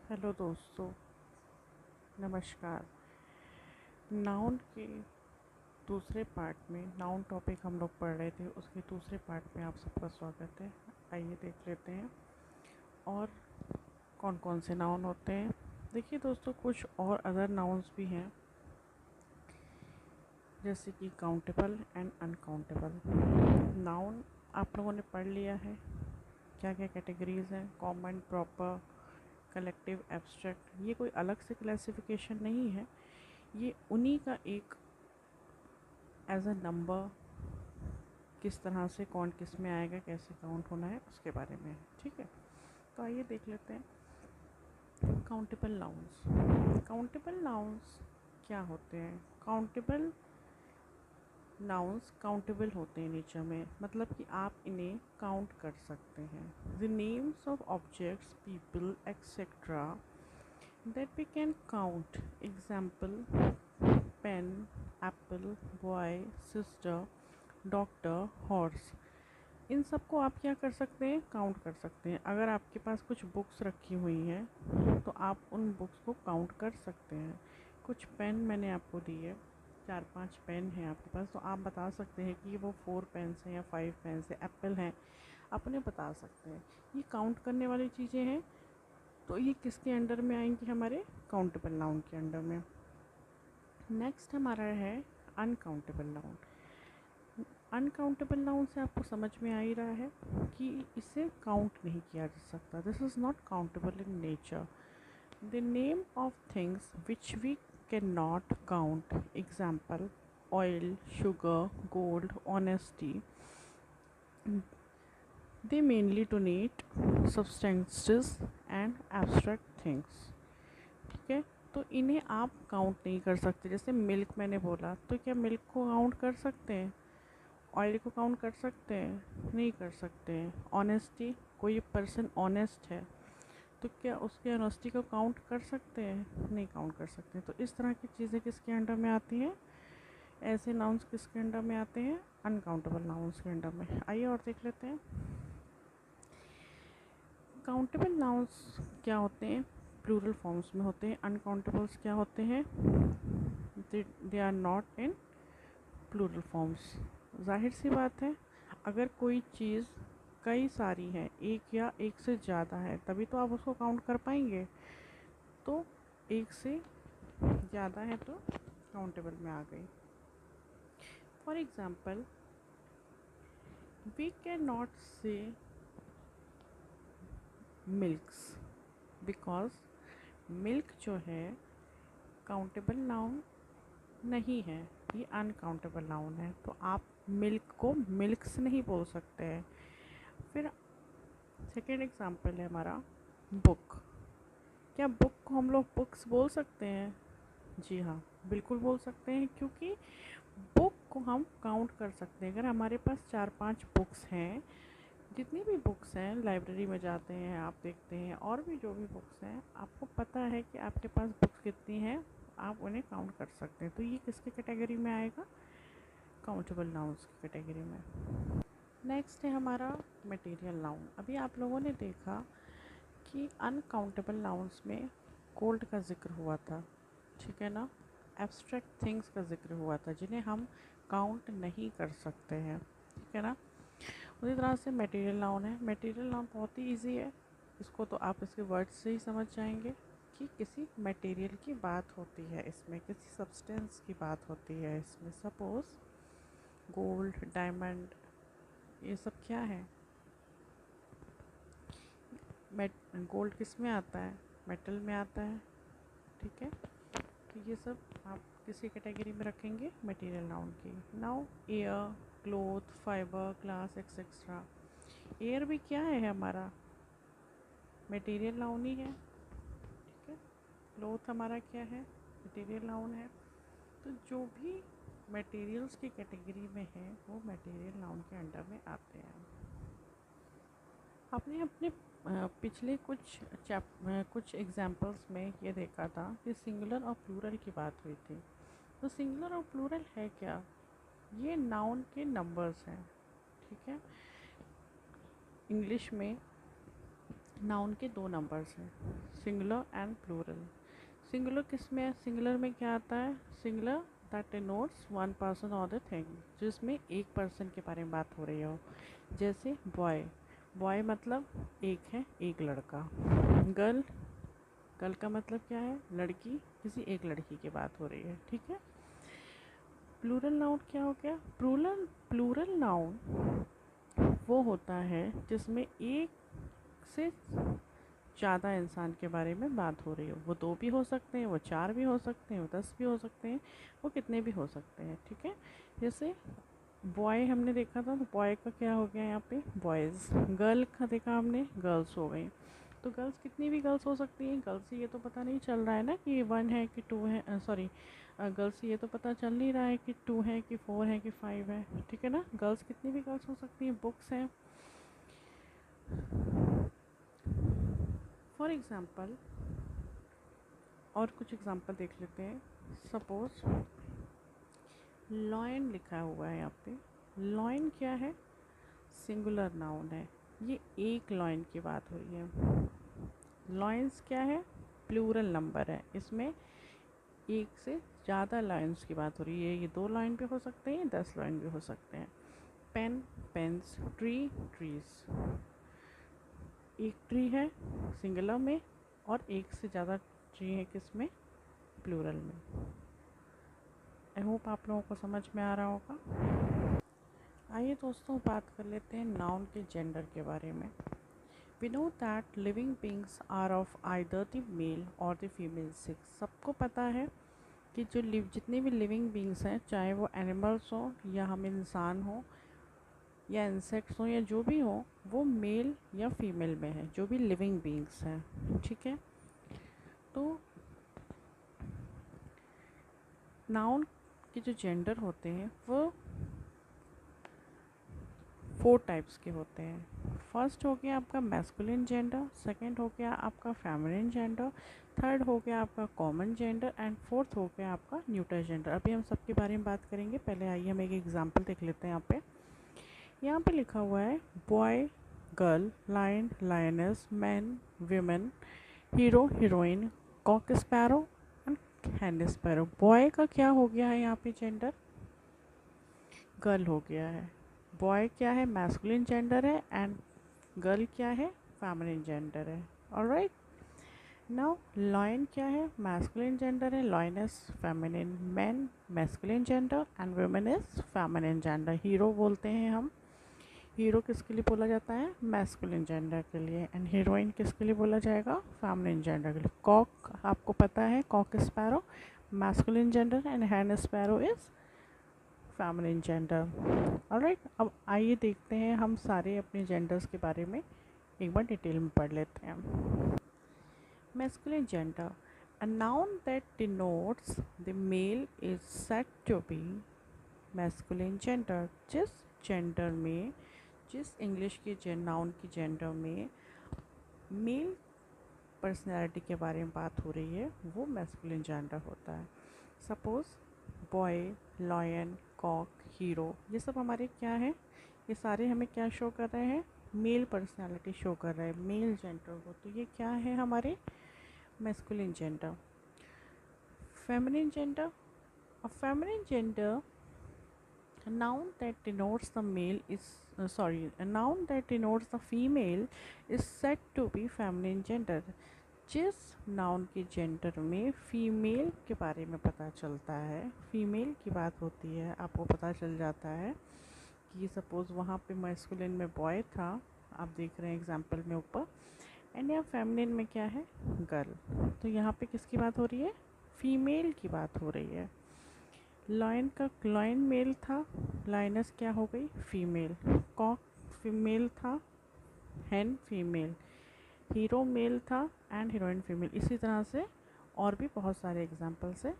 Hello दोस्तों, नमस्कार। Noun के दूसरे पार्ट में नाउन टॉपिक हम लोग पढ़ रहे थे, उसके दूसरे पार्ट में आप सबका स्वागत है। आइए देख लेते हैं और कौन कौन से नाउन होते हैं। देखिए दोस्तों, कुछ और अदर नाउन्स भी हैं, जैसे कि काउंटेबल एंड अनकाउंटेबल नाउन। आप लोगों ने पढ़ लिया है क्या क्या कैटेगरीज़ हैं: कॉमन, प्रॉपर, कलेक्टिव, एब्स्ट्रैक्ट। ये कोई अलग से क्लासिफिकेशन नहीं है, ये उन्हीं का एक एज अ नंबर, किस तरह से कौन किस में आएगा, कैसे काउंट होना है, उसके बारे में है। ठीक है, तो आइए देख लेते हैं काउंटेबल नाउन्स। काउंटेबल नाउन्स क्या होते हैं? काउंटेबल नाउन्स काउंटेबल होते हैं नेचर में, मतलब कि आप इन्हें काउंट कर सकते हैं। The names of objects, people, etcetera that we can count. Example: pen, apple, boy, sister, doctor, horse. इन सब को आप क्या कर सकते हैं? काउंट कर सकते हैं। अगर आपके पास कुछ बुक्स रखी हुई हैं तो आप उन बुक्स को काउंट कर सकते हैं। कुछ पेन मैंने आपको दी है, 4-5 पेन हैं आपके पास, तो आप बता सकते हैं कि वो 4 पेन्स हैं या 5 पेन्स हैं। एप्पल हैं, अपने बता सकते हैं। ये काउंट करने वाली चीज़ें हैं, तो ये किसके अंडर में आएंगी? हमारे काउंटेबल नाउन के अंडर में। नेक्स्ट हमारा है अनकाउंटेबल नाउन। अनकाउंटेबल नाउन से आपको समझ में आ ही रहा है कि इसे काउंट नहीं किया जा सकता। This is not countable in nature. The name of things which we can not count. Example: oil, sugar, gold, honesty. They mainly donate substances and abstract things. ठीक है, तो इन्हें आप काउंट नहीं कर सकते। जैसे मिल्क मैंने बोला, तो क्या मिल्क को काउंट कर सकते हैं? ऑयल को काउंट कर सकते हैं? नहीं कर सकते हैं। ऑनेस्टी, कोई पर्सन ऑनेस्ट है तो क्या उसके ऑनेस्टी को काउंट कर सकते हैं? नहीं काउंट कर सकते। तो इस तरह की चीज़ें किसके अंडर में आती हैं? ऐसे नाउन्स किसके अंडर में आते हैं? अनकाउंटेबल नाउन्स के अंडर में। आइए और देख लेते हैं काउंटेबल नाउन्स क्या होते हैं। प्लूरल फॉर्म्स में होते हैं। अनकाउंटेबल्स क्या होते हैं? They are not in plural forms. जाहिर सी बात है, अगर कोई चीज़ कई सारी है, एक या एक से ज़्यादा है, तभी तो आप उसको काउंट कर पाएंगे। तो एक से ज़्यादा है तो काउंटेबल में आ गई। For example, we can not say milks because milk जो है काउंटेबल नाउन नहीं है, ये अनकाउंटेबल नाउन है। तो आप मिल्क को मिल्क्स नहीं बोल सकते हैं। फिर सेकेंड एग्जाम्पल है हमारा बुक। क्या बुक को हम लोग बुक्स बोल सकते हैं? जी हाँ, बिल्कुल बोल सकते हैं, क्योंकि बुक को हम काउंट कर सकते हैं। अगर हमारे पास 4-5 बुक्स हैं, जितनी भी बुक्स हैं, लाइब्रेरी में जाते हैं, आप देखते हैं, और भी जो भी बुक्स हैं, आपको पता है कि आपके पास बुक्स कितनी हैं, आप उन्हें काउंट कर सकते हैं। तो ये किसकी कैटेगरी में आएगा? काउंटेबल नाउन्स की कैटेगरी में। नेक्स्ट है हमारा मटेरियल नाउन। अभी आप लोगों ने देखा कि अनकाउंटेबल नाउन्स में गोल्ड का जिक्र हुआ था, ठीक है ना। एब्स्ट्रैक्ट थिंग्स का जिक्र हुआ था जिन्हें हम काउंट नहीं कर सकते हैं, ठीक है ना। उसी तरह से मटेरियल नाउन है। मटेरियल नाउन बहुत ही इजी है, इसको तो आप इसके वर्ड से ही समझ जाएंगे कि किसी मटेरियल की बात होती है, इसमें किसी सब्सटेंस की बात होती है। इसमें सपोज़ गोल्ड, डायमंड, ये सब क्या है? गोल्ड किस में आता है? मेटल में आता है, ठीक है। तो ये सब आप किसी कैटेगरी में रखेंगे? मटेरियल नाउन की। Now air, cloth, fibre, glass, etcetera. Air भी क्या है हमारा? मटेरियल नाउन ही है, ठीक है। क्लोथ हमारा क्या है? मटेरियल नाउन है। तो जो भी मटेरियल्स की कैटेगरी में है वो मटेरियल नाउन के अंडर में आते हैं। आपने अपने पिछले कुछ एग्जाम्पल्स में ये देखा था कि सिंगुलर और प्लूरल की बात हुई थी। तो सिंगुलर और प्लूरल है क्या? ये नाउन के नंबर्स हैं, ठीक है। इंग्लिश में नाउन के दो नंबर्स हैं, सिंगुलर एंड प्लूरल। सिंगुलर किस में है? सिंगुलर में क्या आता है? Singular that denotes one person और द थिंग, जिसमें एक पर्सन के बारे में बात हो रही हो। जैसे बॉय, बॉय मतलब एक है, एक लड़का। गर्ल, गर्ल का मतलब क्या है? लड़की, किसी एक लड़की की बात हो रही है, ठीक है। प्लूरल नाउन क्या हो गया? प्लूरल प्लूरल नाउन वो होता है जिसमें एक से ज़्यादा इंसान के बारे में बात हो रही हो। वो दो भी हो सकते हैं, वो चार भी हो सकते हैं, वो 10 भी हो सकते हैं, वो कितने भी हो सकते हैं, ठीक है। जैसे बॉय हमने देखा था, तो बॉय का क्या हो गया यहाँ पे? बॉयज़। गर्ल का देखा हमने, गर्ल्स हो गई। तो गर्ल्स कितनी भी गर्ल्स हो सकती हैं। गर्ल्स से ये तो पता नहीं चल रहा है ना कि 1 है कि 2 है, सॉरी, गर्ल्स से ये तो पता चल नहीं रहा है कि 2 है कि 4 है कि 5 है, ठीक है ना। गर्ल्स कितनी भी गर्ल्स हो सकती हैं। बुक्स हैं, फॉर एग्ज़ाम्पल, और कुछ एग्ज़ाम्पल देख लेते हैं। सपोज़ लॉयन लिखा हुआ है यहाँ पे। लॉयन क्या है? सिंगुलर नाउन है, ये एक लॉयन की बात हो रही है। लॉयंस क्या है? प्लूरल नंबर है, इसमें एक से ज़्यादा लॉयंस की बात हो रही है। ये 2 लॉयन भी हो सकते हैं, 10 लॉयन भी हो सकते हैं। Pen, pens, tree, trees. एक ट्री है सिंगुलर में, और एक से ज़्यादा ट्री है किस में? प्लूरल में। आई होप आप लोगों को समझ में आ रहा होगा। आइए दोस्तों, बात कर लेते हैं नाउन के जेंडर के बारे में। We know that living beings are of either the male or the female sex। सबको पता है कि जितने भी लिविंग बींग्स हैं, चाहे वो एनिमल्स हो या हम इंसान हो या इंसेक्ट्स हो या जो भी हो, वो मेल या फीमेल में है, जो भी लिविंग बींग्स हैं, ठीक है। तो नाउन के जो जेंडर होते हैं वो 4 टाइप्स के होते हैं। फर्स्ट हो गया आपका मैस्कुलिन जेंडर, सेकंड हो गया आपका फेमिनिन जेंडर, थर्ड हो गया आपका कॉमन जेंडर, एंड फोर्थ हो गया आपका न्यूट्रल जेंडर। अभी हम सबके बारे में बात करेंगे। पहले आइए हम एक एग्जांपल देख लेते हैं। यहाँ पे लिखा हुआ है boy, girl, lion, lioness, man, women, hero, heroine, cock sparrow and hen sparrow. Boy का क्या हो गया है यहाँ पे जेंडर? गर्ल हो गया है। बॉय क्या है? मैस्कुलिन जेंडर है, एंड गर्ल क्या है? फेमिनिन जेंडर है। ऑलराइट, नाउ लॉयन क्या है? मैस्कुलिन जेंडर है, lioness feminine, man masculine gender and women is feminine gender. Hero बोलते हैं हम, हीरो किसके लिए बोला जाता है? मैस्कुलिन जेंडर के लिए। एंड हीरोइन किसके लिए बोला जाएगा? फेमिनिन जेंडर के लिए। कॉक आपको पता है, cock sparrow masculine gender and hen sparrow is feminine gender. Alright, अब आइए देखते हैं, हम सारे अपने जेंडर्स के बारे में एक बार डिटेल में पढ़ लेते हैं। Masculine gender, a noun that denotes the male is said to be masculine gender। जिस जेंडर में, जिस इंग्लिश के नाउन की जेंडर में मेल पर्सनैलिटी के बारे में बात हो रही है, वो मैस्कुलिन जेंडर होता है। Suppose boy, lion, cock, hero, ये सब हमारे क्या है? ये सारे हमें क्या शो कर रहे हैं? मेल पर्सनैलिटी शो कर रहे हैं, मेल जेंडर को। तो ये क्या है? हमारे masculine gender. Feminine gender, a feminine gender, a noun that denotes the male is a noun that denotes the female is said to be feminine gender। जिस नाउन के जेंडर में फीमेल के बारे में पता चलता है, फीमेल की बात होती है, आपको पता चल जाता है कि सपोज़ वहाँ पे मैस्कुलिन में बॉय था, आप देख रहे हैं एग्जांपल में ऊपर, एंड यहाँ फेमिनिन में क्या है? गर्ल। तो यहाँ पे किसकी बात हो रही है? फीमेल की बात हो रही है। लॉयन का, लॉयन मेल था, लाइनस क्या हो गई? फीमेल। कॉक फीमेल था, हैन फीमेल। हीरो मेल था एंड हीरोइन फीमेल। इसी तरह से और भी बहुत सारे एग्जांपल्स है।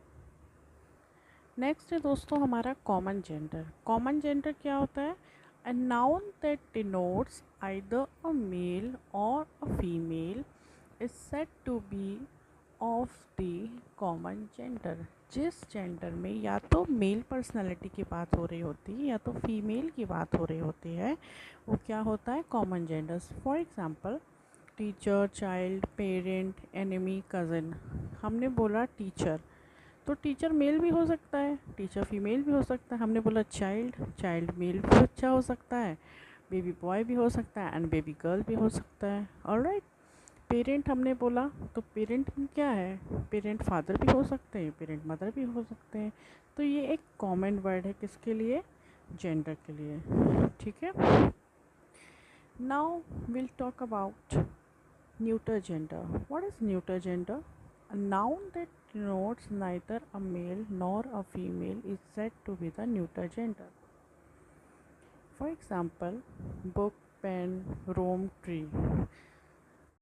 नेक्स्ट है दोस्तों हमारा कॉमन जेंडर। कॉमन जेंडर क्या होता है? A noun that denotes either a male or a female is said to be of the common gender. जिस जेंडर में या तो मेल पर्सनैलिटी की बात हो रही होती है या तो फीमेल की बात हो रही होती है, वो क्या होता है? Common genders. For example teacher, child, parent, enemy, cousin. हमने बोला टीचर, तो टीचर मेल भी हो सकता है, टीचर फीमेल भी हो सकता है। हमने बोला चाइल्ड, चाइल्ड मेल भी बच्चा हो सकता है, बेबी बॉय भी हो सकता है एंड बेबी गर्ल भी हो सकता है। ऑलराइट। पेरेंट हमने बोला, तो पेरेंट क्या है, पेरेंट फादर भी हो सकते हैं, पेरेंट मदर भी हो सकते हैं। तो ये एक कॉमन वर्ड है किसके लिए, जेंडर के लिए। ठीक है। Now will talk about neuter gender. What is neuter gender? A noun that denotes neither a male nor a female is said to be the neuter gender. For example, book, pen, room, tree.